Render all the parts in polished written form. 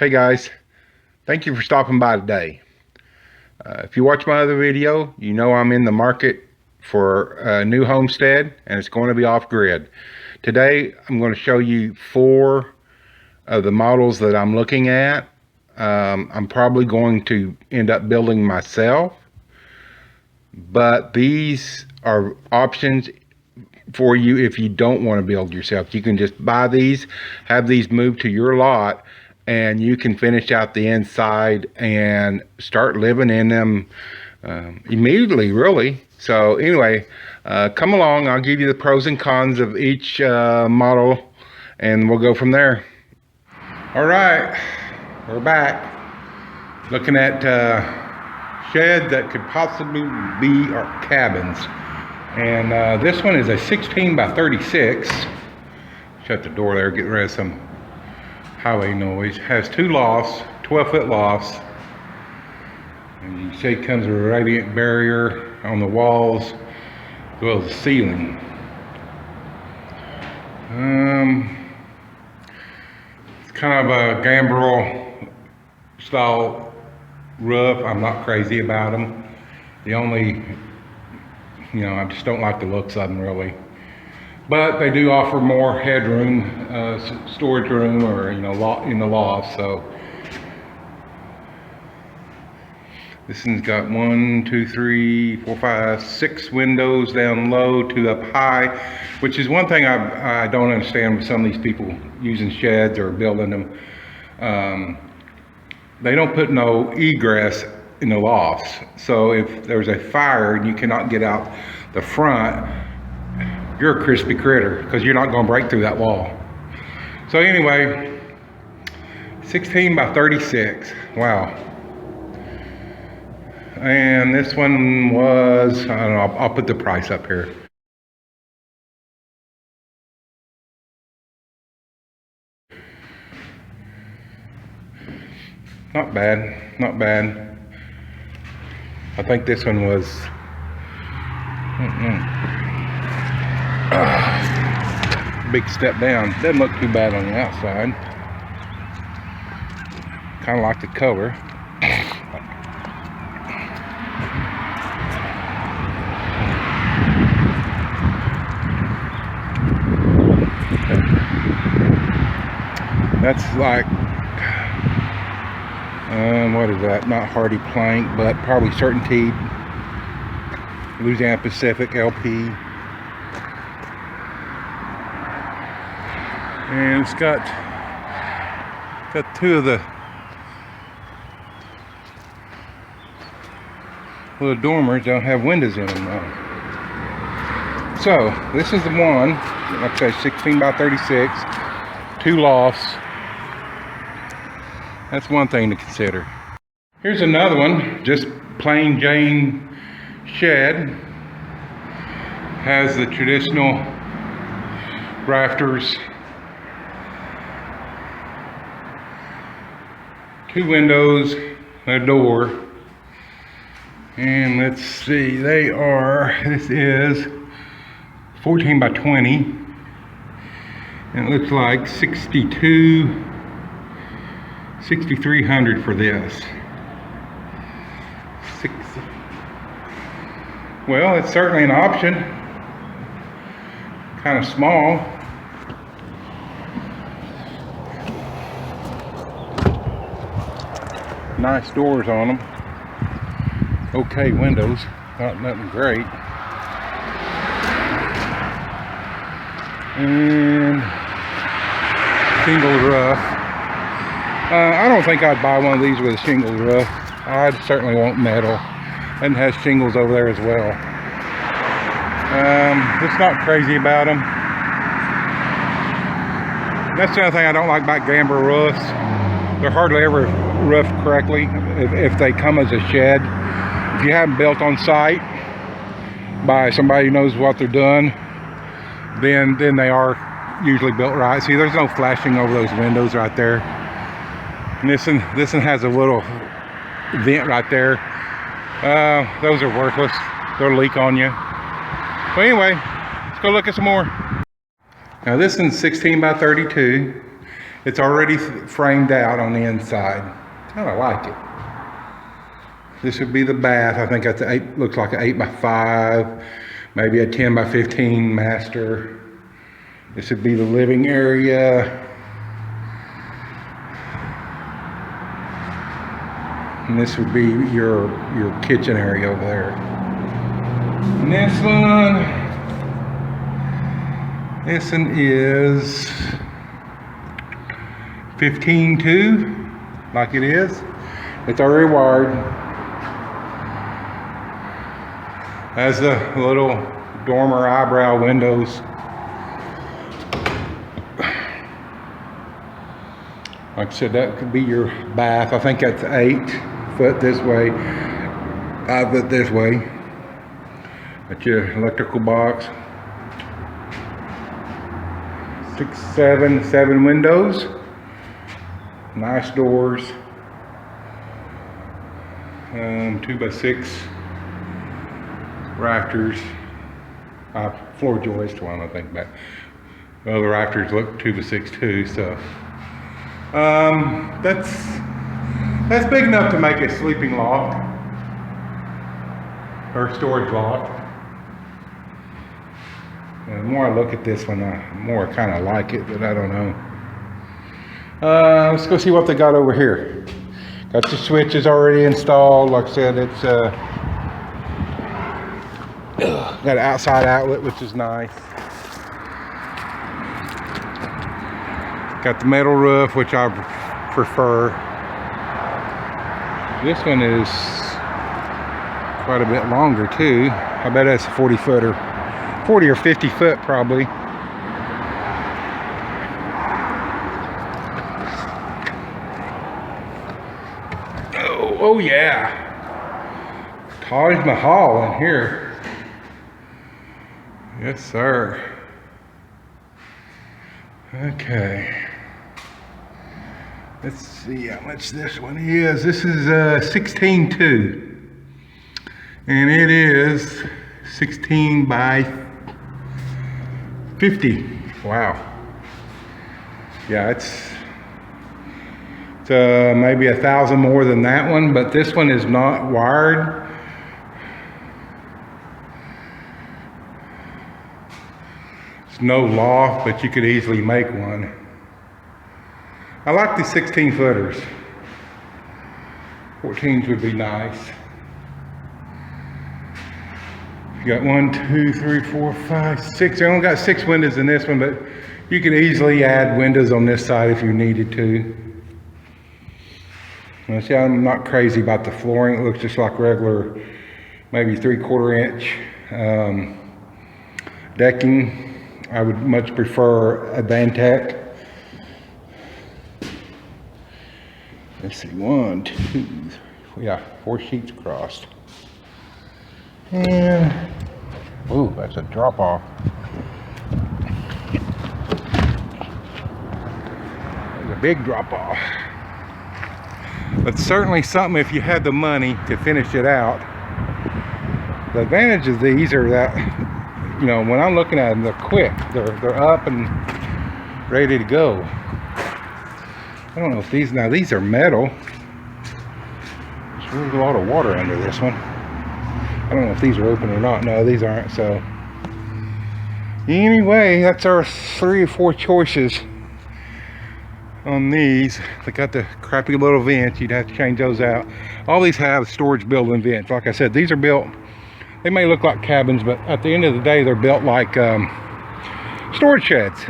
Hey guys, thank you for stopping by today. If you watch my other video, you know I'm in the market for a new homestead and it's going to be off-grid. Today I'm going to show you 4 of the models that I'm looking at. I'm probably going to end up building myself, but these are options for you if you don't want to build yourself. You can just buy these, have these moved to your lot, and you can finish out the inside and start living in them immediately, really. So anyway, come along. I'll give you the pros and cons of each model, and we'll go from there. All right, we're back looking at sheds that could possibly be our cabins. And this one is a 16 by 36. Shut the door there, get rid of some highway noise. Has 2 lofts, 12-foot lofts. And you can see it comes with a radiant barrier on the walls as well as the ceiling. It's kind of a gambrel style roof. I'm not crazy about them. The only, I just don't like the looks of them really. But they do offer more headroom, storage room, or in the loft. So this one's got 1, 2, 3, 4, 5, 6 windows down low, 2 up high, which is one thing I don't understand with some of these people using sheds or building them. They don't put no egress in the lofts. So if there's a fire and you cannot get out the front, you're a crispy critter because you're not going to break through that wall. So anyway, 16 by 36. Wow. And this one was, I don't know, I'll put the price up here. Not bad, not bad. I think this one was big step down. Doesn't look too bad on the outside. Kind of like the color. That's like what is that? Not Hardy plank, but probably Certainty Louisiana Pacific LP. And it's got 2 of the little dormers. Don't have windows in them though. So this is the one, like I say, 16 by 36, 2 lofts. That's one thing to consider. Here's another one, just plain Jane shed. Has the traditional rafters, 2 windows, a door. And let's see, this is 14 by 20. And it looks like 6,300 for this. Well, it's certainly an option. Kind of small. Nice doors on them. Okay windows. Nothing great. And shingle roof. I don't think I'd buy one of these with a shingle roof. I'd certainly want metal. And has shingles over there as well. Just not crazy about them. That's the other thing I don't like about gambrel roofs. They're hardly ever roofed correctly if they come as a shed. If you haven't built on site by somebody who knows what they're doing, then they are usually built right. See, there's no flashing over those windows right there. And this one has a little vent right there. Those are worthless. They'll leak on you. But anyway, let's go look at some more. Now this one's 16 by 32. It's already framed out on the inside. Kind of like it. This would be the bath. I think that's looks like an 8x5, maybe a 10x15 master. This would be the living area. And this would be your kitchen area over there. And this one is 15.2, like it is. It's already wired. Has the little dormer eyebrow windows. Like I said, that could be your bath. I think that's 8 foot this way, 5 foot this way. That's your electrical box. 7 windows. Nice doors. 2x6 rafters. Floor joist one, I think, but well, the rafters look 2x6 too, so that's big enough to make a sleeping loft or storage loft. And the more I look at this one, the more I kind of like it, but I don't know. Let's go see what they got over here. Got the switches already installed. Like I said, it's got an outside outlet, which is nice. Got the metal roof, which I prefer. This one is quite a bit longer too. I bet that's a 40 footer. 40 or 50 foot probably. Oh yeah. Taj Mahal in here. Yes, sir. Okay. Let's see how much this one is. This is 16.2. And it is 16 by 50. Wow. Yeah, it's maybe 1,000 more than that one, but this one is not wired. It's no loft, but you could easily make one. I like the 16 footers. 14s would be nice. You got 1, 2, 3, 4, 5, 6. I only got 6 windows in this one, but you could easily add windows on this side if you needed to. Now, see, I'm not crazy about the flooring. It looks just like regular, maybe 3/4 inch decking. I would much prefer a Vantech. Let's see, 1, 2, 3, yeah, 4 sheets crossed. And, ooh, that's a drop off. There's a big drop off. But certainly something if you had the money to finish it out. The advantage of these are that, you know, when I'm looking at them, they're quick. They're up and ready to go. I don't know if these are metal. There's a lot of water under this one. I don't know if these are open or not. No, these aren't. So anyway, that's our 3 or 4 choices on these. They got the crappy little vents. You'd have to change those out. All these have storage built-in vents. Like I said, these are built, they may look like cabins, but at the end of the day, they're built like storage sheds.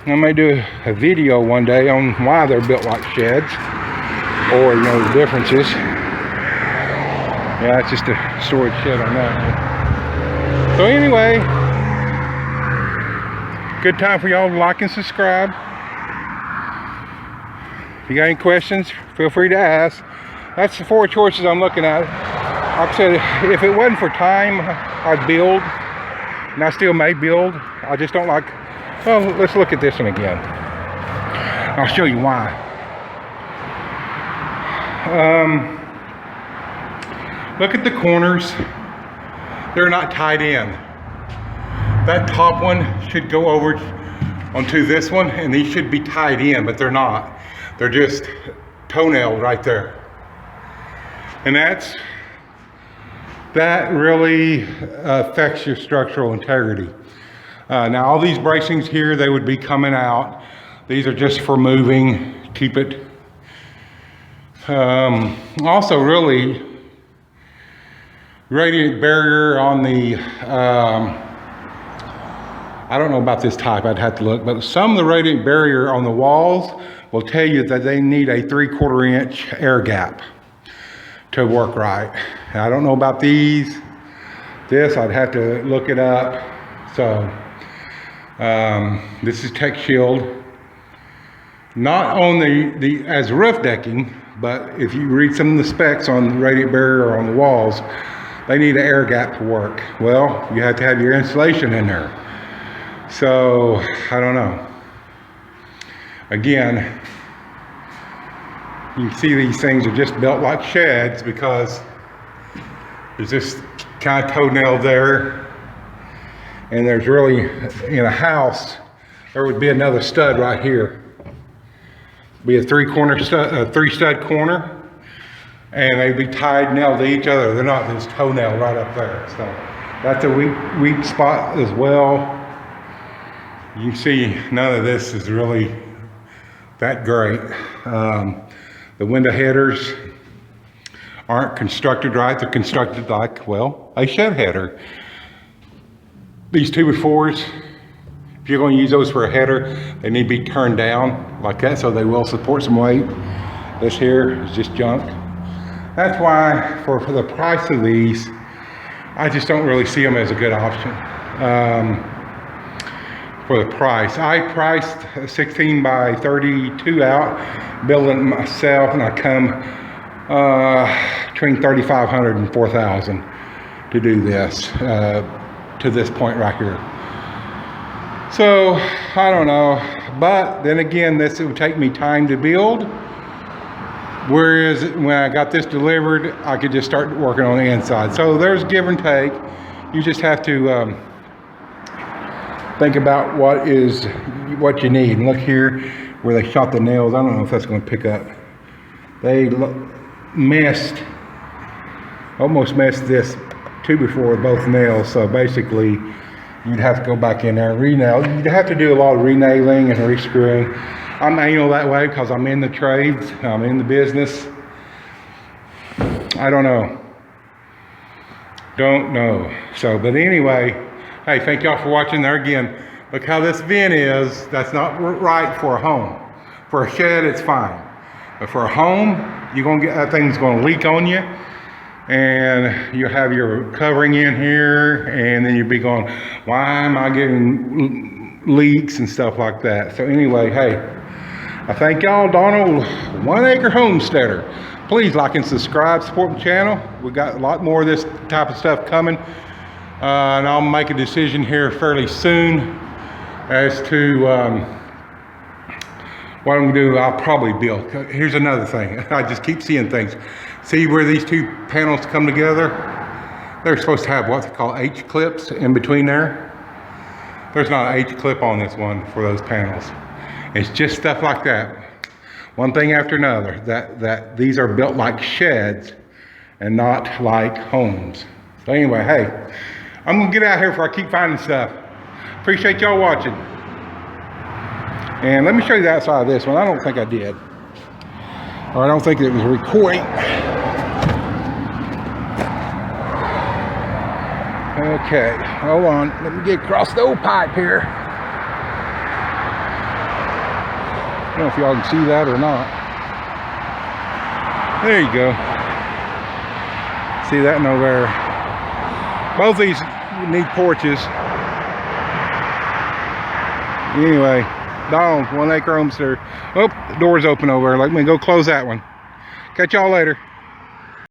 I may do a video one day on why they're built like sheds, or, you know, the differences. Yeah, it's just a storage shed on that one. So anyway, good time for y'all to like and subscribe. If you got any questions, feel free to ask. That's the 4 choices I'm looking at. Like I said, if it wasn't for time, I'd build, and I still may build. I just don't like. Well, let's look at this one again. I'll show you why. Look at the corners. They're not tied in. that top one should go over onto this one, and these should be tied in, but they're not. They're just toenailed right there. And that really affects your structural integrity. Now all these bracings here, they would be coming out. These are just for moving, keep it. Also really, radiant barrier on the, I don't know about this type, I'd have to look, but some of the radiant barrier on the walls will tell you that they need a 3/4 inch air gap to work right. I don't know about these. This, I'd have to look it up. So, this is Tech Shield. Not on the as roof decking, but if you read some of the specs on the radiant barrier on the walls, they need an air gap to work. Well, you have to have your insulation in there. So, I don't know. Again, you can see these things are just built like sheds because there's this kind of toenail there. And there's really, in a house, there would be another stud right here. Be a three stud corner, and they'd be tied, nailed to each other. They're not this toenail right up there. So that's a weak spot as well. You can see none of this is really that great. The window headers aren't constructed right. They're constructed like, well, a shed header. These 2x4s, if you're going to use those for a header, they need to be turned down like that so they will support some weight. This here is just junk. That's why for the price of these, I just don't really see them as a good option. For the price, I priced a 16 by 32 out, building it myself, and I come between $3,500 and $4,000 to do this, to this point right here. So, I don't know, but then again, it would take me time to build, whereas when I got this delivered, I could just start working on the inside. So there's give and take. You just have to think about what you need. And look here where they shot the nails. I don't know if that's going to pick up. They almost messed this 2x4 with both nails. So basically, you'd have to go back in there and re-nail. You'd have to do a lot of renailing and rescrewing. I'm anal that way because I'm in the trades. I'm in the business. I don't know. Don't know. So, but anyway, hey, thank y'all for watching there again. Look how this vent is. That's not right for a home. For a shed, it's fine. But for a home, you're gonna get, that thing's gonna leak on you. And you have your covering in here, and then you'll be going, why am I getting leaks and stuff like that? So anyway, hey, I thank y'all. Donald, 1 Acre Homesteader. Please like and subscribe, support the channel. We got a lot more of this type of stuff coming. And I'll make a decision here fairly soon as to what I'm gonna do. I'll probably build. Here's another thing. I just keep seeing things. See where these two panels come together? They're supposed to have what they call H-clips in between there. There's not an H-clip on this one for those panels. It's just stuff like that. One thing after another. That these are built like sheds and not like homes. So anyway, hey, I'm gonna get out here before I keep finding stuff. Appreciate y'all watching. And let me show you the outside of this one. I don't think I did. Or I don't think it was recording. Okay, hold on. Let me get across the old pipe here. I don't know if y'all can see that or not. There you go. See that one over there. Both these need porches. Anyway, Donald, 1 Acre Homesteader. Oh, the door's open over there. Let me go close that one. Catch y'all later.